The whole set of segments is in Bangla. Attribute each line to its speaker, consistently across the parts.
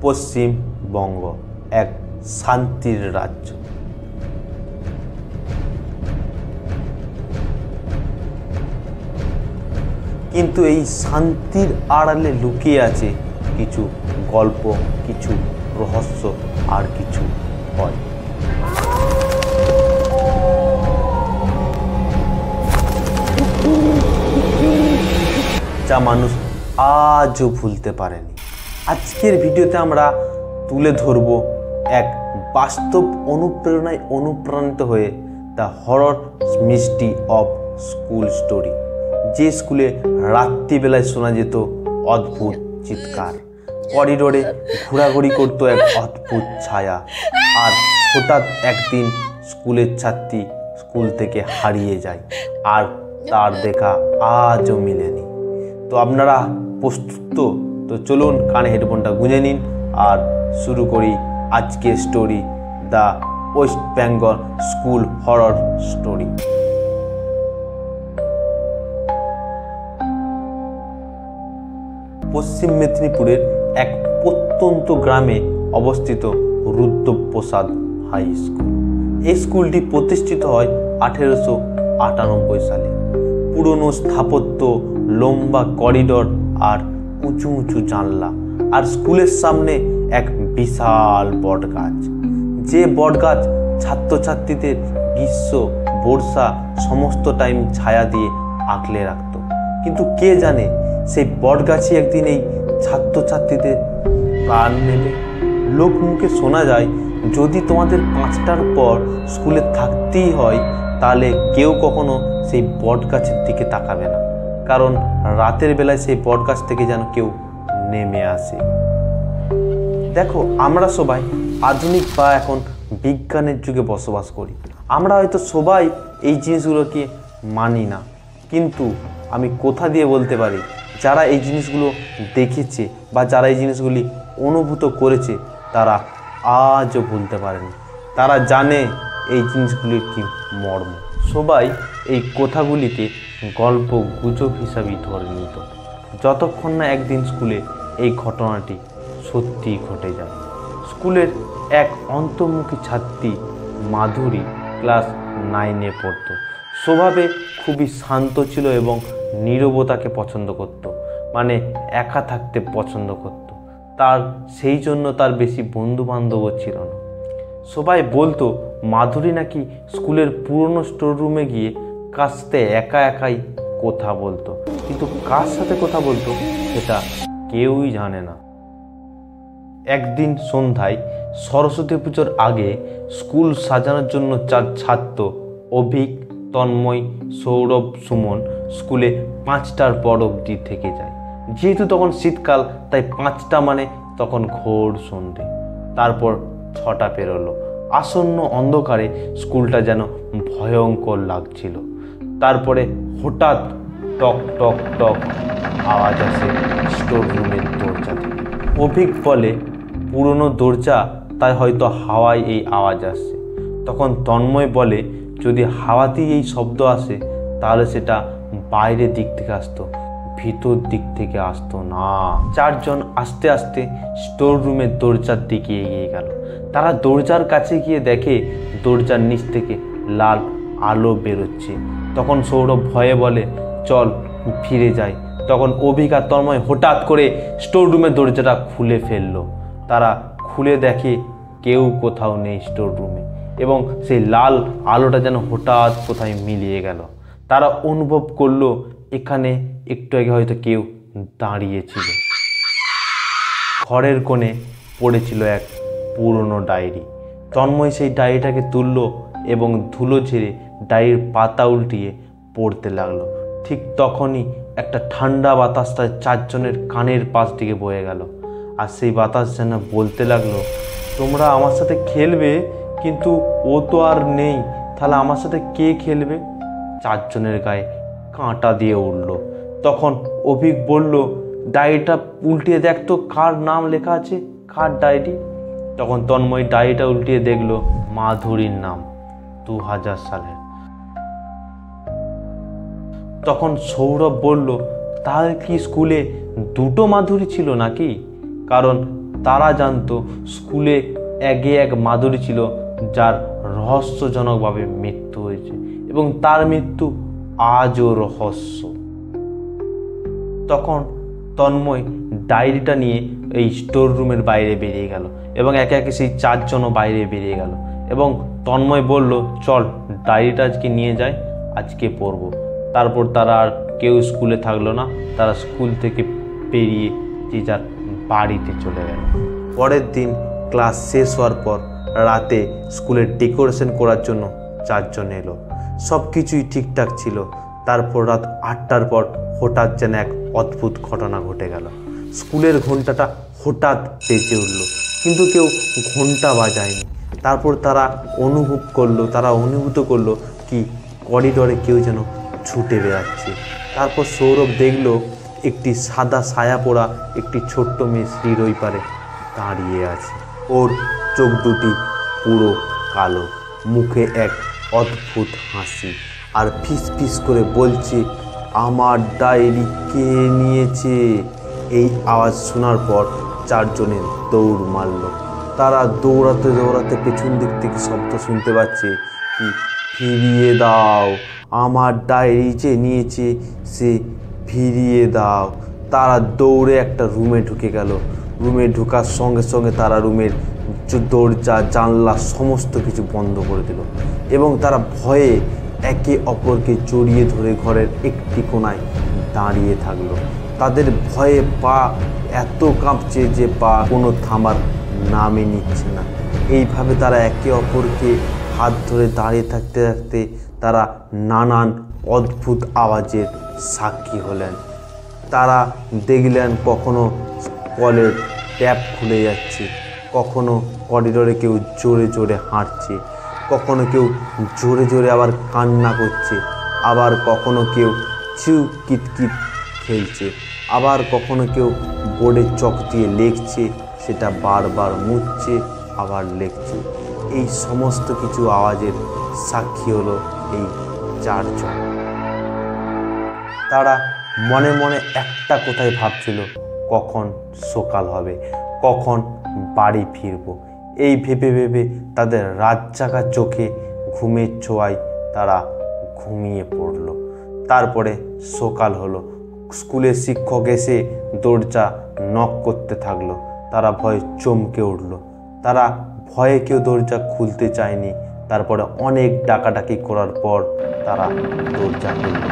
Speaker 1: পশ্চিমবঙ্গ এক শান্তির রাজ্য। কিন্তু এই শান্তির আড়ালে লুকিয়ে আছে কিছু গল্প, কিছু রহস্য আর কিছু ভয়। যা মানুষ আজও ভুলতে পারেনি। আজকের ভিডিওতে আমরা তুলে ধরব এক বাস্তব অনুপ্রেরণায় অনুপ্রাণিত হয়ে the horror mystery of school story, যে স্কুলে রাত্রিবেলায় শোনা যেত অদ্ভুত চিৎকার, করিডোরে ঘোরাঘুরি করতো এক অদ্ভুত ছায়া, আর হঠাৎ একদিন স্কুলের ছাত্রী স্কুল থেকে হারিয়ে যায় আর তার দেখা আজও মিলেনি। তো আপনারা প্রস্তুত? তো চলুন কানে হেডফোনটা গুঁজে নিন আর শুরু করি আজকের story, the West Bengal school horror story. পশ্চিম মেদিনীপুরের এক প্রত্যন্ত গ্রামে অবস্থিত রুদ্রপ্রসাদ হাই স্কুল। এই স্কুলটি প্রতিষ্ঠিত হয় 1898 সালে। পুরনো স্থাপত্য, লম্বা করিডোর আর উঁচু উঁচু জানলা, আর স্কুলের সামনে এক বিশাল বটগাছ। যে বটগাছ ছাত্রছাত্রীদের গ্রীষ্ম, বর্ষা সমস্ত টাইম ছায়া দিয়ে আগলে রাখত। কিন্তু কে জানে সেই বটগাছই একদিন এই ছাত্রছাত্রীদের প্রাণ নেবে। লোক মুখে শোনা যায়, যদি তোমাদের 5টার পর স্কুলে থাকতেই হয় তাহলে কেউ কখনো সেই বটগাছের দিকে তাকাবে না, কারণ রাতের বেলায় সেই বটগাছ থেকে যেন কেউ নেমে আসে। দেখো, আমরা সবাই আধুনিক বা এখন বিজ্ঞানের যুগে বসবাস করি। আমরা হয়তো সবাই এই জিনিসগুলোকে মানি না, কিন্তু আমি কোথা দিয়ে বলতে পারি, যারা এই জিনিসগুলো দেখেছে বা যারা এই জিনিসগুলি অনুভূত করেছে তারা আজও ভুলতে পারেনি। তারা জানে এই জিনিসগুলির কি মর্ম। সবাই এই কথাগুলিকে গল্প গুজব হিসাবেই ধরে নিত, যতক্ষণ না একদিন স্কুলে এই ঘটনাটি সত্যিই ঘটে যায়। স্কুলের এক অন্তর্মুখী ছাত্রী মাধুরী ক্লাস 9-এ পড়ত। স্বভাবে খুবই শান্ত ছিল এবং নীরবতাকে পছন্দ করত, মানে একা থাকতে পছন্দ করত। সেই জন্য তার বেশি বন্ধু বান্ধবও ছিল না। সবাই বলতো মাধুরী নাকি স্কুলের পুরনো স্টোর রুমে গিয়ে কার সাথে একা একাই কথা বলতো, কিন্তু কার সাথে কথা বলতো সেটা কেউই জানে না। একদিন সন্ধ্যায় সরস্বতী পুজোর আগে স্কুল সাজানোর জন্য 4 ছাত্র অভিক, তন্ময়, সৌরভ, সুমন স্কুলে 5টার পর অবধি থেকে যায়। যেহেতু তখন শীতকাল, তাই 5টা মানে তখন ঘোর সন্ধে। তারপর 6টা পেরোলো। আসন্ন অন্ধকারে স্কুলটা যেন ভয়ঙ্কর লাগছিল। তারপরে হঠাৎ টক টক টক আওয়াজ আসে স্টোর রুমের দরজা থেকে। অভিক বলে পুরনো দরজা, তাই হয়তো হাওয়ায় এই আওয়াজ আসছে। তখন তন্ময় বলে যদি হাওয়াতেই এই শব্দ আসে তাহলে সেটা বাইরের দিক থেকে আসতো, ভিতর দিক থেকে আসতো না। 4 জন আস্তে আস্তে স্টোর রুমের দরজার দিকে এগিয়ে গেল। তারা দরজার কাছে গিয়ে দেখে দরজার নিচ থেকে লাল আলো বেরোচ্ছে। তখন সৌরভ ভয়ে বলে চল ফিরে যাই। তখন অভিক আর তন্ময় হঠাৎ করে স্টোর রুমের দরজাটা খুলে ফেললো। তারা খুলে দেখে কেউ কোথাও নেই স্টোর রুমে, এবং সেই লাল আলোটা যেন হঠাৎ কোথায় মিলিয়ে গেল। তারা অনুভব করলো এখানে একটু আগে হয়তো কেউ দাঁড়িয়েছিল। ঘরের কোণে পড়েছিল এক পুরনো ডায়েরি। তন্ময় সেই ডায়েরিটাকে তুলল এবং ধুলো ঝেড়ে ডায়েরির পাতা উল্টিয়ে পড়তে লাগলো। ঠিক তখনই একটা ঠান্ডা বাতাস তার 4 জনের কানের পাশ দিকে বয়ে গেল, আর সেই বাতাস যেন বলতে লাগলো তোমরা আমার সাথে খেলবে, কিন্তু ও তো আর নেই, তাহলে আমার সাথে কে খেলবে? 4 জনের গায়ে কাঁটা দিয়ে উঠল। তখন অভিক বলল ডায়েরিটা উল্টিয়ে দেখ তো কার নাম লেখা আছে, কার ডায়েরি? তখন তন্ময় ডায়েরিটা উল্টিয়ে দেখলো মাধুরীর নাম, 2000 সালের। তখন সৌরভ বলল তাহলে কি স্কুলে 2টো মাধুরী ছিল নাকি? কারণ তারা জানতো স্কুলে এক মাধুরী ছিল যার রহস্যজনকভাবে মৃত্যু হয়েছে এবং তার মৃত্যু আজও রহস্য। তখন তন্ময় ডায়েরিটা নিয়ে এই স্টোর রুমের বাইরে বেরিয়ে গেল এবং একে একে সেই 4 জনও বাইরে বেরিয়ে গেল এবং তন্ময় বলল, চল ডায়েরিটা আজকে নিয়ে যাই, আজকে পড়ব। তারপর তারা আর কেউ স্কুলে থাকলো না, তারা স্কুল থেকে বেরিয়ে যে যার বাড়িতে চলে গেল। পরের দিন ক্লাস শেষ হওয়ার পর রাতে স্কুলের ডেকোরেশন করার জন্য 4 জন এলো। সব কিছুই ঠিকঠাক ছিল। তারপর রাত 8টার পর হঠাৎ যেন এক অদ্ভুত ঘটনা ঘটে গেল। স্কুলের ঘন্টাটা হঠাৎ বেজে উঠল, কিন্তু কেউ ঘন্টা বাজায়নি। তারপর তারা অনুভূত করলো কি করিডরে কেউ যেন ছুটে বেড়াচ্ছে। তারপর সৌরভ দেখল একটি সাদা ছায়া পড়া একটি ছোট্ট মেয়ে সিঁড়ির ওই পারে দাঁড়িয়ে আছে। ওর চোখ দুটি পুরো কালো, মুখে এক অদ্ভুত হাসি, আর ফিস ফিস করে বলছে, আমার ডায়েরি কে নিয়েছে? এই আওয়াজ শোনার পর 4 জনে দৌড় মারল। তারা দৌড়াতে দৌড়াতে পেছন দিক থেকে শব্দ শুনতে পাচ্ছে কি, ফিরিয়ে দাও, আমার ডায়েরি যে নিয়েছে সে ফিরিয়ে দাও। তারা দৌড়ে একটা রুমে ঢুকে গেল। রুমে ঢোকার সঙ্গে সঙ্গে তারা রুমের দরজা জানলা সমস্ত কিছু বন্ধ করে দিল এবং তারা ভয়ে একে অপরকে জড়িয়ে ধরে ঘরের একটি কোণায় দাঁড়িয়ে থাকলো। তাদের ভয়ে পা এত কাঁপছে যে পা কোনো থামার নামই নিচ্ছে না। এইভাবে তারা একে অপরকে হাত ধরে দাঁড়িয়ে থাকতে থাকতে তারা নানান অদ্ভুত আওয়াজের সাক্ষী হলেন। তারা দেখলেন কখনো কলের ট্যাপ খুলে যাচ্ছে, কখনো করিডোরে কেউ জোরে জোরে হাঁটছে, কখনো কেউ জোরে জোরে আবার কান্না করছে, আবার কখনো কেউ চিউ কিটকিট খেলছে, আবার কখনো কেউ বোর্ডে চক দিয়ে লিখছে, সেটা বারবার মুছছে আবার লিখছে। এই সমস্ত কিছু আওয়াজের সাক্ষী হলো এই 4 জন। তারা মনে মনে একটা কথাই ভাবছিল, কখন সকাল হবে, কখন বাড়ি ফিরব। এই ভেবে ভেবে তাদের রাত জাগা চোখে ঘুমের ছোঁয়ায় তারা ঘুমিয়ে পড়ল। তারপরে সকাল হলো। স্কুলের শিক্ষক এসে দরজা নক করতে থাকলো। তারা ভয়ে চমকে উঠল। তারা ভয়ে কেউ দরজা খুলতে চায়নি। তারপরে অনেক ডাকাডাকি করার পর তারা দরজা খুলল।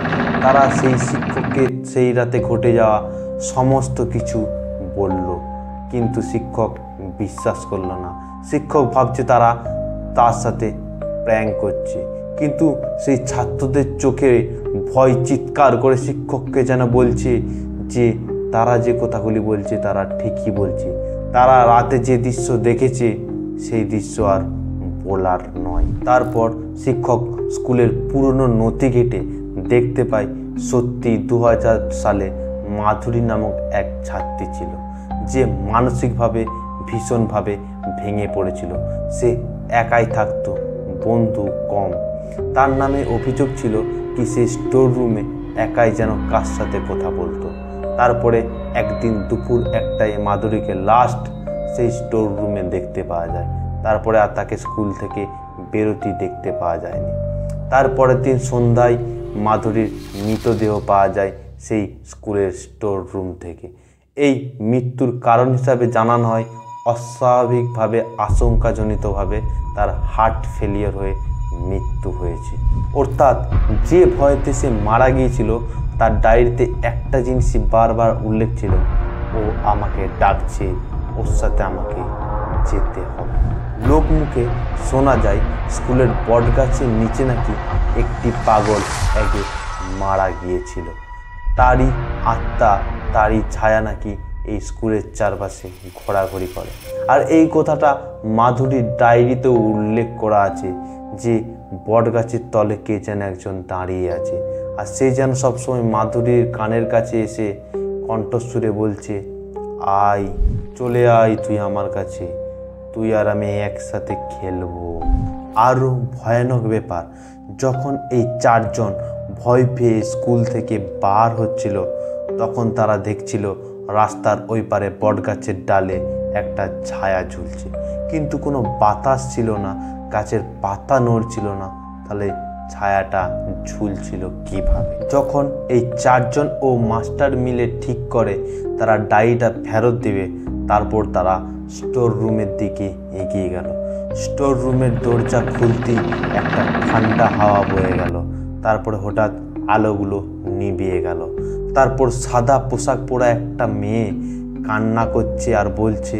Speaker 1: তারা সেই শিক্ষককে সেই রাতে ঘটে যাওয়া সমস্ত কিছু বলল, কিন্তু শিক্ষক বিশ্বাস করল না। শিক্ষক ভাবছে তারা তার সাথে প্র্যাঙ্ক করছে, কিন্তু সেই ছাত্রদের চোখে ভয় চিৎকার করে শিক্ষককে যেন বলছে যে তারা যে কথাগুলি বলছে তারা ঠিকই বলছে। তারা রাতে যে দৃশ্য দেখেছে সেই দৃশ্য আর বলার নয়। তারপর শিক্ষক স্কুলের পুরনো নথি ঘেঁটে দেখতে পায় সত্যি 2000 সালে মাধুরী নামক এক ছাত্রী ছিল, যে মানসিকভাবে ভীষণভাবে ভেঙে পড়েছিল। সে একাই থাকতো, বন্ধু কম। তার নামে অভিযোগ ছিল কি সে স্টোর রুমে একাই যেন কার সাথে কথা বলতো। তারপরে একদিন দুপুর 1টায় মাধুরীকে লাস্ট সেই স্টোর রুমে দেখতে পাওয়া যায়। তারপরে আর তাকে স্কুল থেকে বেরোতে দেখতে পাওয়া যায়নি। তারপরের দিন সন্ধ্যায় মাধুরীর মৃতদেহ পাওয়া যায় সেই স্কুলের স্টোর রুম থেকে। এই মৃত্যুর কারণ হিসাবে জানানো হয় অস্বাভাবিকভাবে আশঙ্কাজনিতভাবে তার হার্ট ফেলিয়ার হয়ে মৃত্যু হয়েছে। অর্থাৎ যে ভয়েতে সে মারা গিয়েছিল তার ডায়েরিতে একটা জিনিসই বারবার উল্লেখ ছিল, ও আমাকে ডাকছে, ওর সাথে আমাকে যেতে হবে। লোকমুখে শোনা যায় স্কুলের বটগাছের নিচে নাকি একটি পাগল আগে মারা গিয়েছিল। তারই আত্মা, তারই ছায়া নাকি এই স্কুলের চারপাশে ঘোরাঘুরি করে। আর এই কথাটা মাধুরীর ডায়েরিতেও উল্লেখ করা আছে যে বটগাছের তলে কে যেন একজন দাঁড়িয়ে আছে, আর সে যেন সবসময় মাধুরীর কানের কাছে এসে কণ্ঠস্বরে বলছে, আয়, চলে আয় তুই আমার কাছে, তুই আর আমি একসাথে খেলবো। আরও ভয়ানক ব্যাপার, যখন এই 4 জন ভয় পেয়ে স্কুল থেকে বার হচ্ছিল তখন তারা দেখছিল রাস্তার ওই পারে বটগাছের ডালে একটা ছায়া ঝুলছে, কিন্তু কোনো বাতাস ছিল না, গাছের পাতা নড়ছিল না। তাহলে ছায়াটা ঝুলছিল কিভাবে? যখন এই চারজন ও মাস্টার মিলে ঠিক করে তারা ডায়েরিটা ফেরত দেবে, তারপর তারা স্টোর রুমের দিকে এগিয়ে গেল। স্টোর রুমের দরজা খুলতেই একটা ঠান্ডা হাওয়া বয়ে গেল। তারপরে হঠাৎ আলোগুলো নিভিয়ে গেল। তারপর সাদা পোশাক পরা একটা মেয়ে কান্না করছে আর বলছে,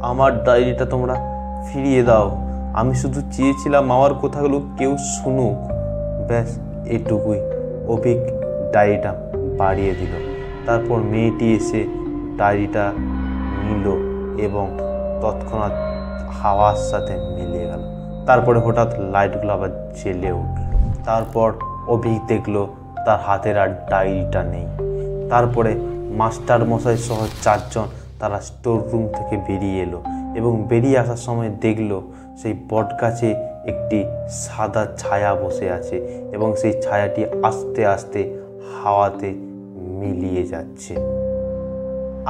Speaker 1: আমার ডায়েরিটা তোমরা ফিরিয়ে দাও, আমি শুধু চেয়েছিলাম আমার কথাগুলো কেউ শুনুক। ব্যাস এটুকুই। অভিক ডায়েরিটা বাড়িয়ে দিল। তারপর মেয়েটি এসে ডায়েরিটা নিল এবং তৎক্ষণাৎ হাওয়ার সাথে মিলিয়ে গেল। তারপরে হঠাৎ লাইটগুলো আবার জ্বেলে উঠল। তারপর অভিক দেখলো তার হাতের আর ডায়েরিটা নেই। তারপরে মাস্টার মশাই সহ চারজন তারা স্টোর রুম থেকে বেরিয়ে এলো এবং বেরিয়ে আসার সময় দেখলো সেই বটগাছে একটি সাদা ছায়া বসে আছে এবং সেই ছায়াটি আস্তে আস্তে হাওয়াতে মিলিয়ে যাচ্ছে।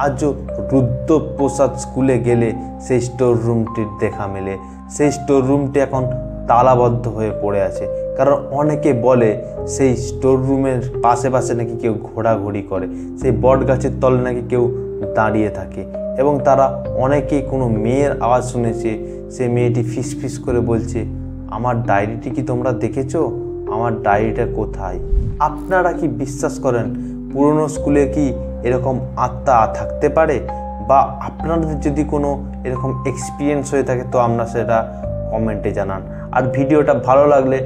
Speaker 1: আজও রুদ্রপ্রসাদ স্কুলে গেলে সেই স্টোর রুমটির দেখা মেলে। সেই স্টোর রুমটি এখন তালাবদ্ধ হয়ে পড়ে আছে, কারণ অনেকে বলে সেই স্টোর রুমের পাশে পাশে নাকি কেউ ঘোরাঘুরি করে, সেই বট গাছের তলে নাকি কেউ দাঁড়িয়ে থাকে এবং তারা অনেকেই কোনো মেয়ের আওয়াজ শুনেছে। সে মেয়েটি ফিসফিস করে বলছে, আমার ডায়েরিটি কি তোমরা দেখেছো? আমার ডায়েরিটা কোথায়? আপনারা কি বিশ্বাস করেন পুরনো স্কুলে কি এরকম আত্মা থাকতে পারে? বা আপনাদের যদি কোনো এরকম এক্সপিরিয়েন্স হয়ে থাকে তো আপনারা সেটা কমেন্টে জানান। আর ভিডিওটা ভালো লাগলে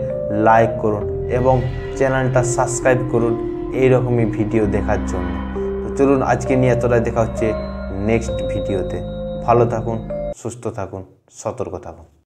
Speaker 1: লাইক করুন এবং চ্যানেলটা সাবস্ক্রাইব করুন এইরকমই ভিডিও দেখার জন্য। তো চলুন আজকে নিয়ে এতটাই, দেখা হচ্ছে নেক্সট ভিডিওতে। ভালো থাকুন, সুস্থ থাকুন, সতর্ক থাকুন।